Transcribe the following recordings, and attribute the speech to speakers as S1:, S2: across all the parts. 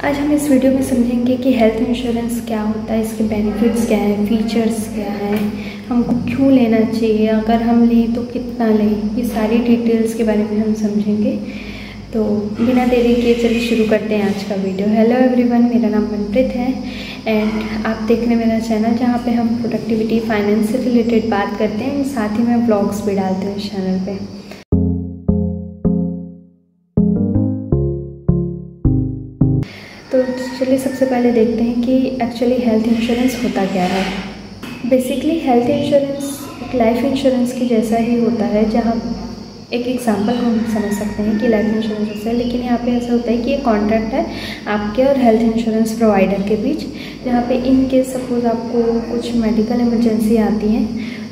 S1: आज हम इस वीडियो में समझेंगे कि हेल्थ इंश्योरेंस क्या होता है, इसके बेनिफिट्स क्या हैं, फीचर्स क्या हैं, हमको क्यों लेना चाहिए, अगर हम लें तो कितना लें, ये सारी डिटेल्स के बारे में हम समझेंगे। तो बिना देरी किए चलिए शुरू करते हैं आज का वीडियो। हेलो एवरीवन, मेरा नाम मनप्रीत है एंड आप देख रहे हैं मेरा चैनल जहाँ पे हम प्रोडक्टिविटी फाइनेंस से रिलेटेड बात करते हैं, साथ ही मैं ब्लॉग्स भी डालती हूँ इस चैनल पे। तो चलिए सबसे पहले देखते हैं कि एक्चुअली हेल्थ इंश्योरेंस होता क्या है। बेसिकली हेल्थ इंश्योरेंस एक लाइफ इंश्योरेंस की जैसा ही होता है, जहाँ एक एग्जांपल हम समझ सकते हैं कि लाइफ इंश्योरेंस जैसा है, लेकिन यहाँ पे ऐसा होता है कि ये कॉन्ट्रैक्ट है आपके और हेल्थ इंश्योरेंस प्रोवाइडर के बीच, जहाँ पे इन केस सपोज आपको कुछ मेडिकल इमरजेंसी आती है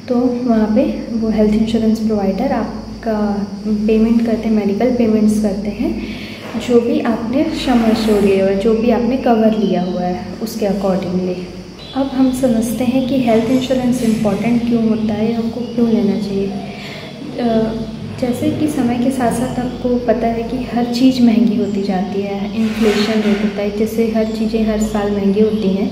S1: तो वहाँ पे वो हेल्थ इंश्योरेंस प्रोवाइडर आपका पेमेंट करते हैं, मेडिकल पेमेंट्स करते हैं, जो भी आपने सम एश्योर्ड लिया हुआ है, जो भी आपने कवर लिया हुआ है उसके अकॉर्डिंगली। अब हम समझते हैं कि हेल्थ इंश्योरेंस इम्पॉर्टेंट क्यों होता है, हमको क्यों लेना चाहिए। जैसे कि समय के साथ साथ आपको पता है कि हर चीज़ महंगी होती जाती है, इन्फ्लेशन रेट होता है, जैसे हर चीज़ें हर साल महंगी होती हैं,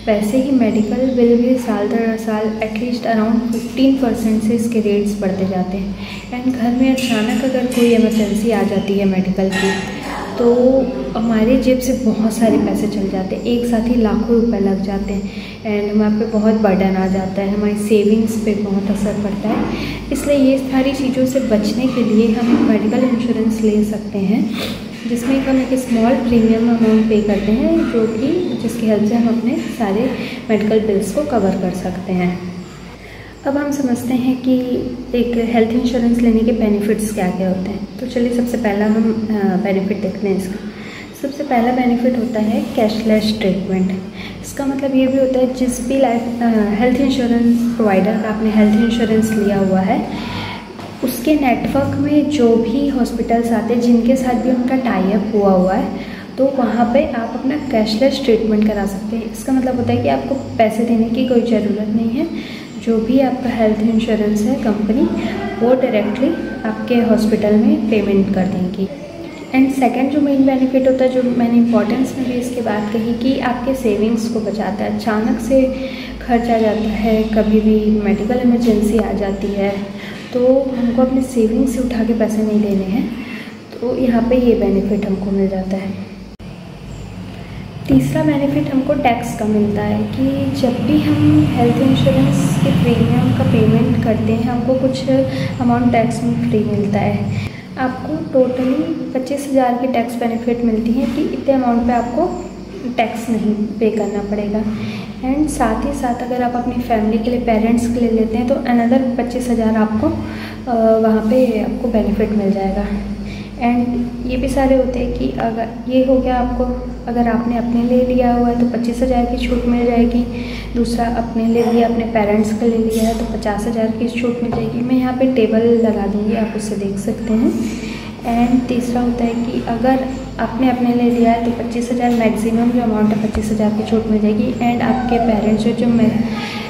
S1: वैसे ही मेडिकल बिल भी साल दर साल एटलीस्ट अराउंड 15% से इसके रेट्स बढ़ते जाते हैं। एंड घर में अचानक अगर कोई इमरजेंसी आ जाती है मेडिकल की, तो हमारे जेब से बहुत सारे पैसे चल जाते हैं, एक साथ ही लाखों रुपए लग जाते हैं एंड हमारे पे बहुत बर्डन आ जाता है, हमारी सेविंग्स पे बहुत असर पड़ता है। इसलिए ये सारी चीज़ों से बचने के लिए हम मेडिकल इंश्योरेंस ले सकते हैं, जिसमें हम एक स्मॉल प्रीमियम अमाउंट पे करते हैं, जो कि जिसकी हेल्प से हम अपने सारे मेडिकल बिल्स को कवर कर सकते हैं। अब हम समझते हैं कि एक हेल्थ इंश्योरेंस लेने के बेनिफिट्स क्या क्या होते हैं। तो चलिए सबसे पहला हम बेनिफिट देखते हैं इसका। सबसे पहला बेनिफिट होता है कैशलेस ट्रीटमेंट। इसका मतलब ये भी होता है जिस भी हेल्थ इंश्योरेंस प्रोवाइडर का आपने हेल्थ इंश्योरेंस लिया हुआ है, उसके नेटवर्क में जो भी हॉस्पिटल्स आते हैं जिनके साथ भी उनका टाई अप हुआ है, तो वहाँ पे आप अपना कैशलेस ट्रीटमेंट करा सकते हैं। इसका मतलब होता है कि आपको पैसे देने की कोई ज़रूरत नहीं है, जो भी आपका हेल्थ इंश्योरेंस है कंपनी वो डायरेक्टली आपके हॉस्पिटल में पेमेंट कर देंगी। एंड सेकंड जो मेन बेनिफिट होता है, जो मैंने इंपॉर्टेंस में भी इसकी बात कही, कि आपके सेविंग्स को बचाता है। अचानक से खर्च आ जाता है, कभी भी मेडिकल इमरजेंसी आ जाती है, तो हमको अपने सेविंग्स से उठा के पैसे नहीं लेने हैं, तो यहाँ पे ये बेनिफिट हमको मिल जाता है। तीसरा बेनिफिट हमको टैक्स का मिलता है कि जब भी हम हेल्थ इंश्योरेंस के प्रीमियम का पेमेंट करते हैं, हमको कुछ अमाउंट टैक्स में फ्री मिलता है। आपको टोटली 25,000 की टैक्स बेनिफिट मिलती है कि इतने अमाउंट पे आपको टैक्स नहीं पे करना पड़ेगा। एंड साथ ही साथ अगर आप अपनी फैमिली के लिए, पेरेंट्स के लिए लेते हैं, तो अनदर 25,000 आपको वहाँ पे आपको बेनिफिट मिल जाएगा। एंड ये भी सारे होते हैं कि अगर ये हो गया, आपको अगर आपने अपने लिए लिया हुआ है तो 25,000 की छूट मिल जाएगी। दूसरा अपने लिए लिया, अपने पेरेंट्स के लिए लिया है तो 50,000 की छूट मिल जाएगी। मैं यहाँ पे टेबल लगा दूँगी, आप उससे देख सकते हैं। एंड तीसरा होता है कि अगर आपने अपने लिए लिया है तो 25,000 मैक्सिमम जो अमाउंट है 25,000 की छूट मिल जाएगी। एंड आपके पेरेंट्स जो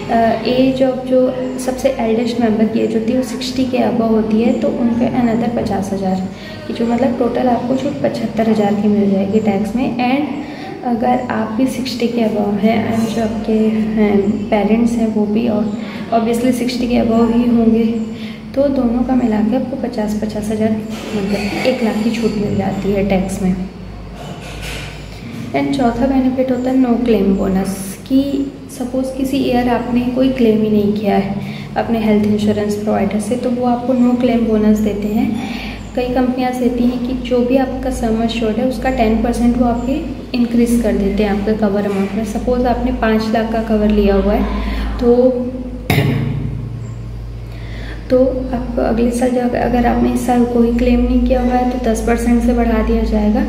S1: एज ऑफ जो सबसे एल्डेस्ट मेंबर की एज होती है वो 60 के अबव होती है, तो उन पर अनदर 50,000 की जो मतलब टोटल आपको छूट 75,000 की मिल जाएगी टैक्स में। एंड अगर आप भी 60 के अबव हैं एंड जो आपके पेरेंट्स हैं वो भी और ऑब्वियसली 60 के अबव ही होंगे, तो दोनों का मिला के आपको 50,000 मतलब 1 लाख की छूट मिल जाती है टैक्स में। एंड चौथा बेनिफिट होता है नो क्लेम बोनस, कि सपोज़ किसी ईयर आपने कोई क्लेम ही नहीं किया है अपने हेल्थ इंश्योरेंस प्रोवाइडर से, तो वो आपको नो क्लेम बोनस देते हैं। कई कंपनियां देती हैं कि जो भी आपका सम एश्योर्ड है उसका 10% वो आपके इंक्रीज़ कर देते हैं आपके कवर अमाउंट में। सपोज़ आपने 5 लाख का कवर लिया हुआ है, तो आप अगले साल अगर आपने इस साल कोई क्लेम नहीं किया हुआ है तो 10% से बढ़ा दिया जाएगा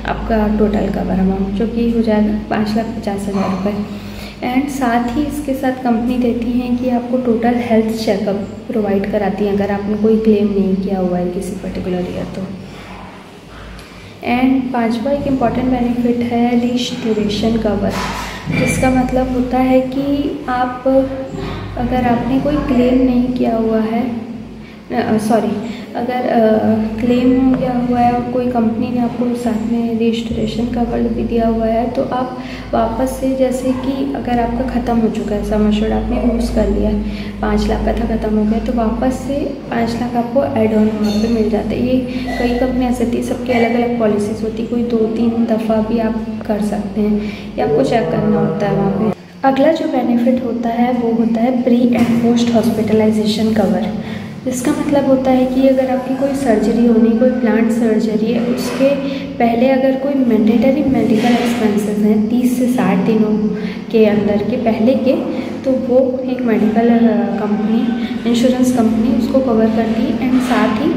S1: आपका टोटल कवर अमाउंट, जो कि हो जाएगा 5,50,000 रुपये। एंड साथ ही इसके साथ कंपनी देती हैं कि आपको टोटल हेल्थ चेकअप प्रोवाइड कराती हैं अगर आपने कोई क्लेम नहीं किया हुआ है किसी पर्टिकुलर ईयर तो। एंड पांचवा एक इम्पॉर्टेंट बेनिफिट है रिस्टोरेशन कवर, जिसका मतलब होता है कि आप अगर आपने कोई क्लेम नहीं किया हुआ है, अगर क्लेम हो गया हुआ है और कोई कंपनी ने आपको साथ में रजिस्ट्रेशन कवर भी दिया हुआ है, तो आप वापस से, जैसे कि अगर आपका ख़त्म हो चुका है सम एश्योर्ड, आपने यूज़ कर लिया है, 5 लाख का था, ख़त्म हो गया, तो वापस से 5 लाख आपको एड ऑन वहाँ पे मिल जाता है। ये कई कंपनियाँ ऐसी होती है, सबकी अलग अलग पॉलिसीज़ होती, कोई 2-3 दफ़ा भी आप कर सकते हैं, ये आपको चेक करना होता है वहाँ पे। अगला जो बेनिफिट होता है वो होता है pre and post hospitalisation cover. इसका मतलब होता है कि अगर आपकी कोई सर्जरी होनी, कोई प्लांट सर्जरी है, उसके पहले अगर कोई मैंडेटरी मेडिकल एक्सपेंसेस हैं 30 से 60 दिनों के अंदर के पहले के, तो वो एक मेडिकल कंपनी, इंश्योरेंस कंपनी उसको कवर करती है। एंड साथ ही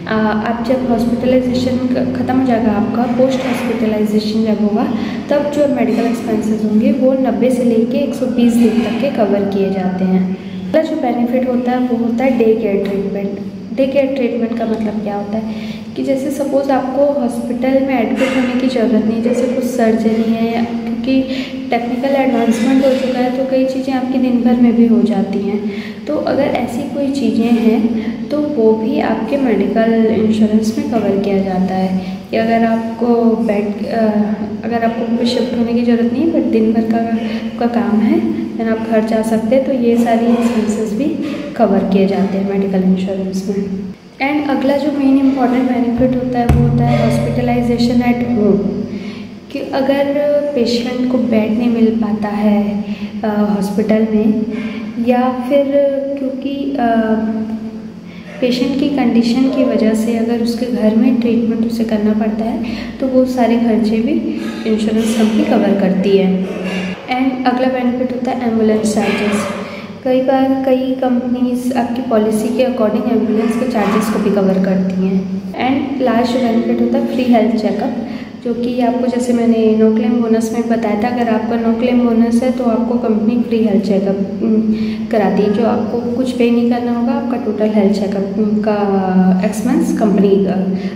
S1: आप जब हॉस्पिटलाइजेशन ख़त्म हो जाएगा आपका, पोस्ट हॉस्पिटलाइजेशन जब होगा, तब जो मेडिकल एक्सपेंसेस होंगे वो 90 से लेके 120 दिन तक के कवर किए जाते हैं। अगला जो बेनिफिट होता है वो होता है day care treatment. Day care treatment का मतलब क्या होता है कि जैसे सपोज़ आपको हॉस्पिटल में एडमिट होने की ज़रूरत नहीं, जैसे कुछ सर्जरी है, या क्योंकि टेक्निकल एडवांसमेंट हो चुका है तो कई चीज़ें आपकी दिन भर में भी हो जाती हैं, तो अगर ऐसी कोई चीज़ें हैं तो वो भी आपके मेडिकल इंश्योरेंस में कवर किया जाता है। कि अगर आपको अगर आपको शिफ्ट होने की ज़रूरत नहीं है बट दिन भर का काम है, देन आप घर जा सकते हैं, तो ये सारी एक्सपेंसेस भी कवर किए जाते हैं मेडिकल इंश्योरेंस में। एंड अगला जो मेन इम्पॉर्टेंट बेनिफिट होता है वो होता है हॉस्पिटलाइजेशन एट होम। कि अगर पेशेंट को बेड नहीं मिल पाता है हॉस्पिटल में, या फिर क्योंकि पेशेंट की कंडीशन की वजह से अगर उसके घर में ट्रीटमेंट उसे करना पड़ता है, तो वो सारे खर्चे भी इंश्योरेंस कंपनी कवर करती है। एंड अगला बेनिफिट होता है एम्बुलेंस चार्जेस। कई बार कई कंपनीज आपकी पॉलिसी के अकॉर्डिंग एम्बुलेंस के चार्जेस को भी कवर करती हैं। एंड लास्ट बेनिफिट होता है फ्री हेल्थ चेकअप, जो कि आपको, जैसे मैंने नो क्लेम बोनस में बताया था, अगर आपका नो क्लेम बोनस है तो आपको कंपनी फ्री हेल्थ चेकअप कराती है, जो आपको कुछ पे नहीं करना होगा, आपका टोटल हेल्थ चेकअप का एक्सपेंस कंपनी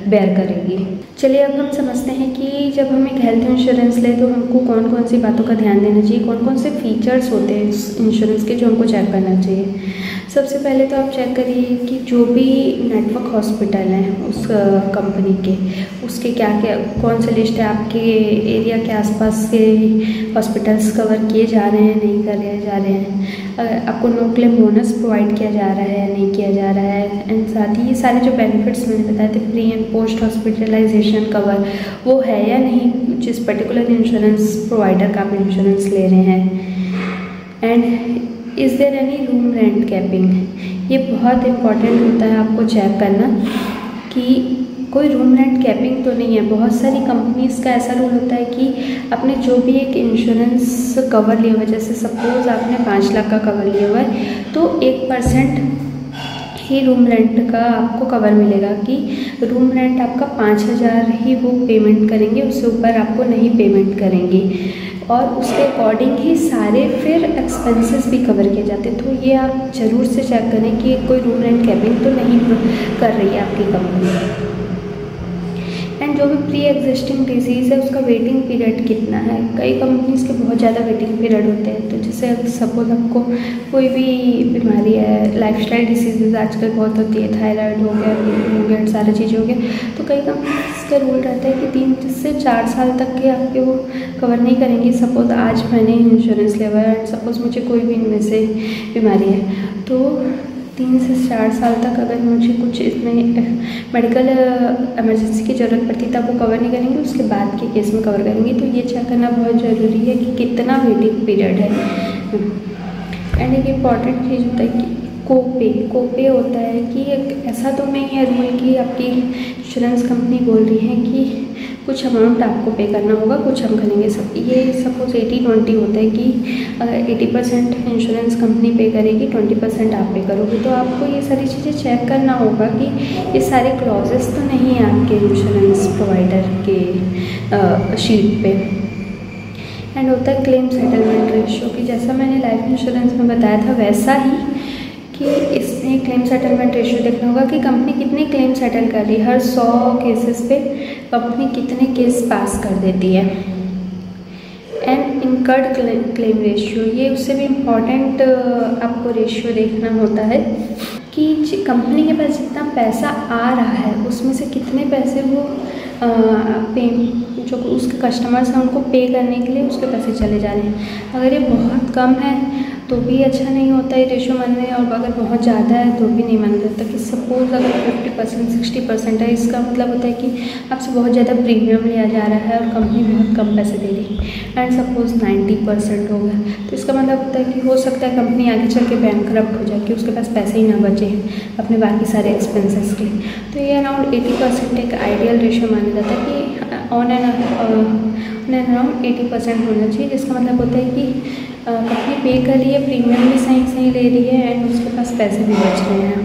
S1: बेयर करेगी। चलिए अब हम समझते हैं कि जब हम एक हेल्थ इंश्योरेंस ले तो हमको कौन कौन सी बातों का ध्यान देना चाहिए, कौन कौन से फीचर्स होते हैं इस इंश्योरेंस के जो हमको चेक करना चाहिए। सबसे पहले तो आप चेक करिए कि जो भी नेटवर्क हॉस्पिटल हैं उस कंपनी के, उसके क्या क्या कौन सी लिस्ट है, आपके एरिया के आसपास के हॉस्पिटल्स कवर किए जा रहे हैं, नहीं करे जा रहे हैं, आपको नो क्लेम बोनस प्रोवाइड किया जा रहा है, नहीं किया जा रहा है। एंड साथ ही ये सारे जो बेनिफिट्स मैंने बताए थे, pre and post hospitalisation cover, वो है या नहीं जिस पर्टिकुलर इंश्योरेंस प्रोवाइडर का आप इंश्योरेंस ले रहे हैं। And is there any room rent capping, ये बहुत इम्पॉर्टेंट होता है आपको चेक करना कि कोई रूम रेंट कैपिंग तो नहीं है। बहुत सारी कंपनीज़ का ऐसा रूल होता है कि आपने जो भी एक इंश्योरेंस कवर लिया हुआ है, जैसे सपोज़ आपने 5 लाख का कवर लिया हुआ है, तो 1% ही रूम रेंट का आपको कवर मिलेगा, कि रूम रेंट आपका 5,000 ही वो पेमेंट करेंगे, उससे ऊपर आपको नहीं पेमेंट करेंगे, और उसके अकॉर्डिंग ही सारे फिर एक्सपेंसेस भी कवर किए जाते हैं। तो ये आप ज़रूर से चेक करें कि कोई रूम रेंट कैपिंग तो नहीं कर रही है आपकी कंपनी। एंड जो भी प्री एग्जिस्टिंग डिजीज़ है उसका वेटिंग पीरियड कितना है। कई कंपनीज़ के बहुत ज़्यादा वेटिंग पीरियड होते हैं, तो जैसे सपोज आपको कोई भी बीमारी है, लाइफस्टाइल डिसीज़ आजकल बहुत होती है, थायराइड हो गया, बीपी हो गया, सारी चीज़ें हो गया, तो कई कंपनीज़ का रूल रहता है कि 3 से 4 साल तक के आपके वो कवर नहीं करेंगे। सपोज़ आज मैंने इंश्योरेंस लिया हुआ है एंड सपोज़ मुझे कोई भी इनमें से बीमारी है, तो 3 से 4 साल तक अगर मुझे कुछ इसमें मेडिकल इमरजेंसी की ज़रूरत पड़ती तब वो कवर नहीं करेंगे, उसके बाद के केस में कवर करेंगे। तो ये चेक करना बहुत ज़रूरी है कि कितना वेटिंग पीरियड है। एंड एक इम्पॉर्टेंट चीज़ होता है कि कोपे होता है कि एक ऐसा तो नहीं है रूल कि आपकी इंश्योरेंस कंपनी बोल रही है कि कुछ अमाउंट आपको पे करना होगा, कुछ हम करेंगे। सब ये सपोज 80-20 होता है कि अगर 80% इंश्योरेंस कंपनी पे करेगी, 20% आप पे करोगे। तो आपको ये सारी चीज़ें चेक करना होगा कि ये सारे क्लॉजेस तो नहीं है आपके इंश्योरेंस प्रोवाइडर के शीट पे। एंड होता है क्लेम सेटलमेंट रेशियो, कि जैसा मैंने लाइफ इंश्योरेंस में बताया था वैसा ही कि इसमें क्लेम सेटलमेंट रेशियो देखना होगा कि कंपनी कितने क्लेम सेटल कर रही है। हर 100 केसेस पे कंपनी कितने केस पास कर देती है। एंड इनकर्ड क्लेम रेशियो, ये उससे भी इम्पॉर्टेंट आपको रेशियो देखना होता है कि कि कंपनी के पास जितना पैसा आ रहा है उसमें से कितने पैसे वो पे जो उसके कस्टमर्स हैं उनको पे करने के लिए उसके पैसे चले जा रहे हैं। अगर ये बहुत कम है तो भी अच्छा नहीं होता है रेशो मानने, और अगर बहुत ज़्यादा है तो भी नहीं माना जाता। कि सपोज़ अगर 50% 60% है, इसका मतलब होता है कि आपसे बहुत ज़्यादा प्रीमियम लिया जा रहा है और कंपनी बहुत कम पैसे दे रही है। एंड सपोज़ 90% हो गया तो इसका मतलब होता है कि हो सकता है कंपनी आगे चल के बैंकरप्ट हो जाए, कि उसके पास पैसे ही ना बचे अपने बाकी सारे एक्सपेंसेस के लिए। तो ये अराउंड 80% एक आइडियल रेशो माना जाता है कि ऑन एंड अराउंड 80% होना चाहिए, जिसका मतलब होता है कि कंपनी पे कर रही है, प्रीमियम भी सही ले रही है एंड उसके पास पैसे भी बच रहे हैं।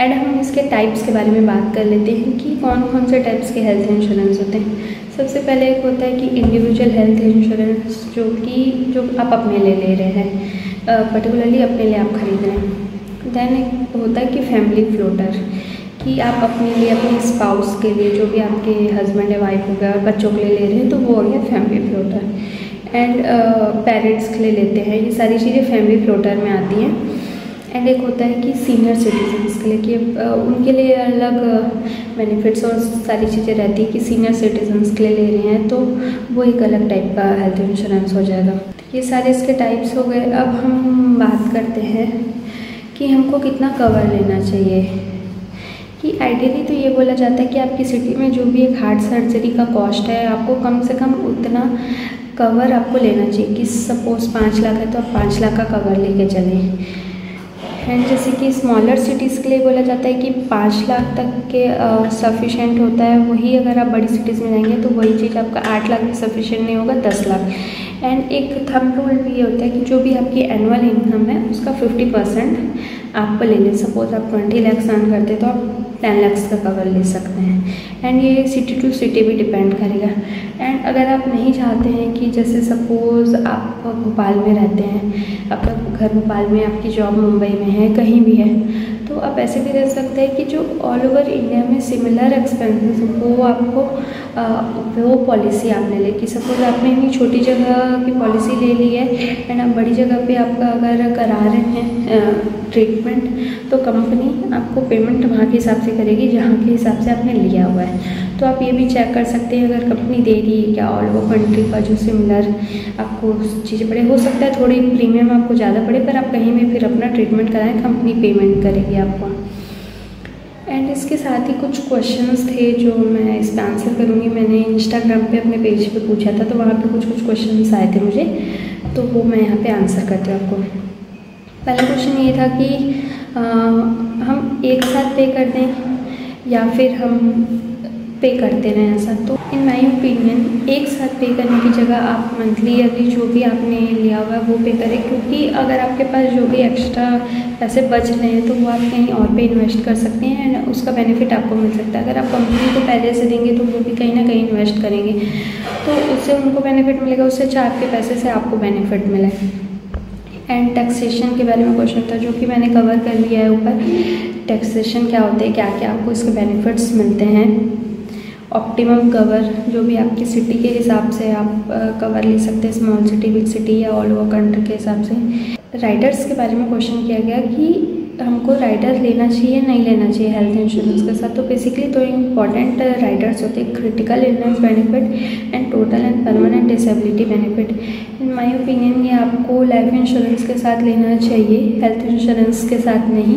S1: एंड हम इसके टाइप्स के बारे में बात कर लेते हैं कि कौन कौन से टाइप्स के हेल्थ इंश्योरेंस होते हैं। सबसे पहले एक होता है कि इंडिविजुअल हेल्थ इंश्योरेंस, जो आप अपने लिए ले रहे हैं, पर्टिकुलरली अपने लिए आप खरीद रहे हैं। देन एक होता है कि फैमिली फ्लोटर, कि आप अपने लिए, अपने स्पाउस के लिए, जो भी आपके हस्बैंड या वाइफ हो गया और बच्चों के लिए ले रहे हैं तो वो हो गया फैमिली फ्लोटर। एंड पेरेंट्स के लिए लेते हैं, ये सारी चीज़ें फैमिली फ्लोटर में आती हैं। एंड एक होता है कि सीनियर सिटीजन्स के लिए, कि उनके लिए अलग बेनिफिट्स और सारी चीज़ें रहती है कि सीनियर सिटीजन्स के लिए ले रहे हैं तो वो एक अलग टाइप का हेल्थ इंश्योरेंस हो जाएगा। ये सारे इसके टाइप्स हो गए। अब हम बात करते हैं कि हमको कितना कवर लेना चाहिए। कि आइडियली तो ये बोला जाता है कि आपकी सिटी में जो भी एक हार्ट सर्जरी का कॉस्ट है, आपको कम से कम उतना कवर आपको लेना चाहिए। कि सपोज़ 5 लाख है तो आप 5 लाख का कवर लेके चलें। एंड जैसे कि स्मॉलर सिटीज़ के लिए बोला जाता है कि 5 लाख तक के सफिशेंट होता है। वही अगर आप बड़ी सिटीज़ में जाएंगे तो वही चीज़ आपका 8 लाख भी सफिशेंट नहीं होगा, 10 लाख। एंड एक थंब रूल भी ये होता है कि जो भी आपकी एनुअल इनकम है उसका 50% आपको ले लें। सपोज आप 20 लाख अर्न करते हैं तो आप 10 लाख का कवर ले सकते हैं। एंड ये सिटी टू सिटी भी डिपेंड करेगा। एंड अगर आप नहीं चाहते हैं कि जैसे सपोज़ आप भोपाल में रहते हैं, आपका घर भोपाल में, आपकी जॉब मुंबई में है, कहीं भी है, तो आप ऐसे भी रह सकते हैं कि जो ऑल ओवर इंडिया में सिमिलर एक्सपेंसेस वो आपको वो पॉलिसी आपने ले। कि सपोज़ आपने इतनी छोटी जगह की पॉलिसी ले ली है एंड आप बड़ी जगह पे आपका अगर करा रहे हैं ट्रीटमेंट, तो कंपनी आपको पेमेंट वहाँ के हिसाब से करेगी जहाँ के हिसाब से आपने लिया हुआ है। तो आप ये भी चेक कर सकते हैं अगर कंपनी दे रही है क्या ऑल ओवर कंट्री का जो सिमिलर आपको चीज़ें पड़े। हो सकता है थोड़ी प्रीमियम आपको ज़्यादा पड़े, पर आप कहीं में फिर अपना ट्रीटमेंट कराएं, कंपनी पेमेंट करेगी आपको। एंड इसके साथ ही कुछ क्वेश्चंस थे जो मैं इस पर आंसर करूँगी। मैंने इंस्टाग्राम पे अपने पेज पे पूछा था तो वहाँ पे कुछ क्वेश्चंस आए थे मुझे, तो वो मैं यहाँ पे आंसर करती हूँ आपको। पहला क्वेश्चन ये था कि हम एक साथ पे कर दें या फिर हम पे करते रहें ऐसा। तो इन माई ओपिनियन एक साथ पे करने की जगह आप मंथली ईयरली जो भी आपने लिया हुआ है वो पे करें, क्योंकि अगर आपके पास जो भी एक्स्ट्रा पैसे बच रहे हैं तो वो आप कहीं और पे इन्वेस्ट कर सकते हैं एंड उसका बेनिफिट आपको मिल सकता है। अगर आप कंपनी को पहले से देंगे तो वो भी कहीं ना कहीं इन्वेस्ट करेंगे तो उससे उनको बेनिफिट मिलेगा, उससे अच्छा आपके पैसे से आपको बेनिफिट मिले। एंड टैक्सेशन के बारे में क्वेश्चन था जो कि मैंने कवर कर लिया है ऊपर। टैक्सेशन क्या होते हैं, क्या क्या आपको इसके बेनिफिट्स मिलते हैं। ऑप्टिमम कवर जो भी आपकी सिटी के हिसाब से आप कवर ले सकते हैं, स्मॉल सिटी, बिग सिटी या ऑल ओवर कंट्री के हिसाब से। राइडर्स के बारे में क्वेश्चन किया गया कि हमको राइडर लेना चाहिए नहीं लेना चाहिए हेल्थ इंश्योरेंस के साथ। तो बेसिकली दो इम्पॉर्टेंट राइडर्स होते हैं, critical illness benefit and total and permanent disability benefit. In my opinion ये आपको लाइफ इंश्योरेंस के साथ लेना चाहिए, हेल्थ इंश्योरेंस के साथ नहीं,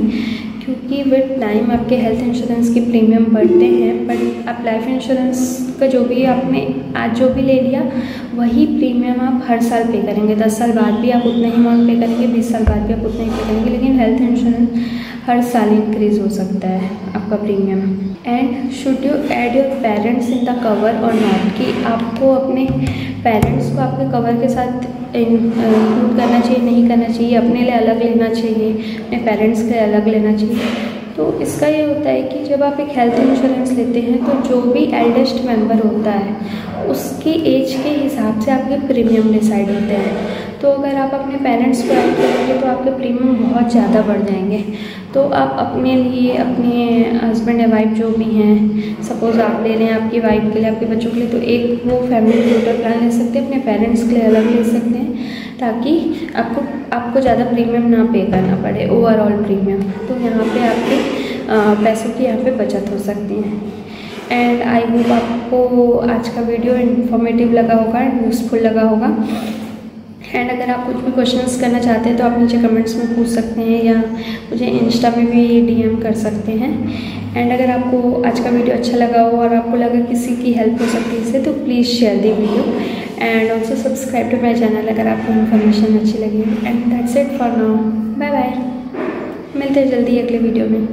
S1: क्योंकि विद टाइम आपके हेल्थ इंश्योरेंस के प्रीमियम बढ़ते हैं, बट आप लाइफ इंश्योरेंस का जो भी आपने आज जो भी ले लिया वही प्रीमियम आप हर साल पे करेंगे। 10 साल बाद भी आप उतना ही अमाउंट पे करेंगे, 20 साल बाद भी आप उतना ही पे करेंगे, लेकिन हेल्थ इंश्योरेंस हर साल इंक्रीज़ हो सकता है आपका premium. And should you add your parents in the cover और नॉट, कि आपको अपने पेरेंट्स को आपके कवर के साथ इंक्लूड करना चाहिए नहीं करना चाहिए, अपने लिए अलग लेना चाहिए, अपने पेरेंट्स के लिए अलग लेना चाहिए। तो इसका ये होता है कि जब आप एक हेल्थ इंश्योरेंस लेते हैं तो जो भी एल्डेस्ट मेंबर होता है उसकी एज के हिसाब से आपके प्रीमियम डिसाइड होते हैं। तो अगर आप अपने पेरेंट्स को ऐड करेंगे तो आपके प्रीमियम बहुत ज़्यादा बढ़ जाएंगे। तो आप अपने लिए, अपने हस्बैंड या वाइफ जो भी हैं, सपोज़ आप ले रहे हैं आपकी वाइफ के लिए, आपके बच्चों के लिए, तो एक वो फैमिली फ्लोटर प्लान ले सकते हैं, अपने पेरेंट्स के लिए अलग ले सकते हैं। ताकि आपको ज़्यादा प्रीमियम ना पे करना पड़े, ओवरऑल प्रीमियम। तो यहाँ पे आपके पैसों की यहाँ पे बचत हो सकती है। एंड आई होप आपको आज का वीडियो इन्फॉर्मेटिव लगा होगा एंड यूज़फुल लगा होगा। एंड अगर आप कुछ भी क्वेश्चंस करना चाहते हैं तो आप नीचे कमेंट्स में पूछ सकते हैं या मुझे इंस्टा में भी DM कर सकते हैं। एंड अगर आपको आज का वीडियो अच्छा लगा हो और आपको लगा किसी की हेल्प हो सकती है इससे, तो please share the video and also subscribe to my channel अगर आपको इन्फॉर्मेशन अच्छी लगी। And that's it for now, bye bye, मिलते हैं जल्दी अगले वीडियो में।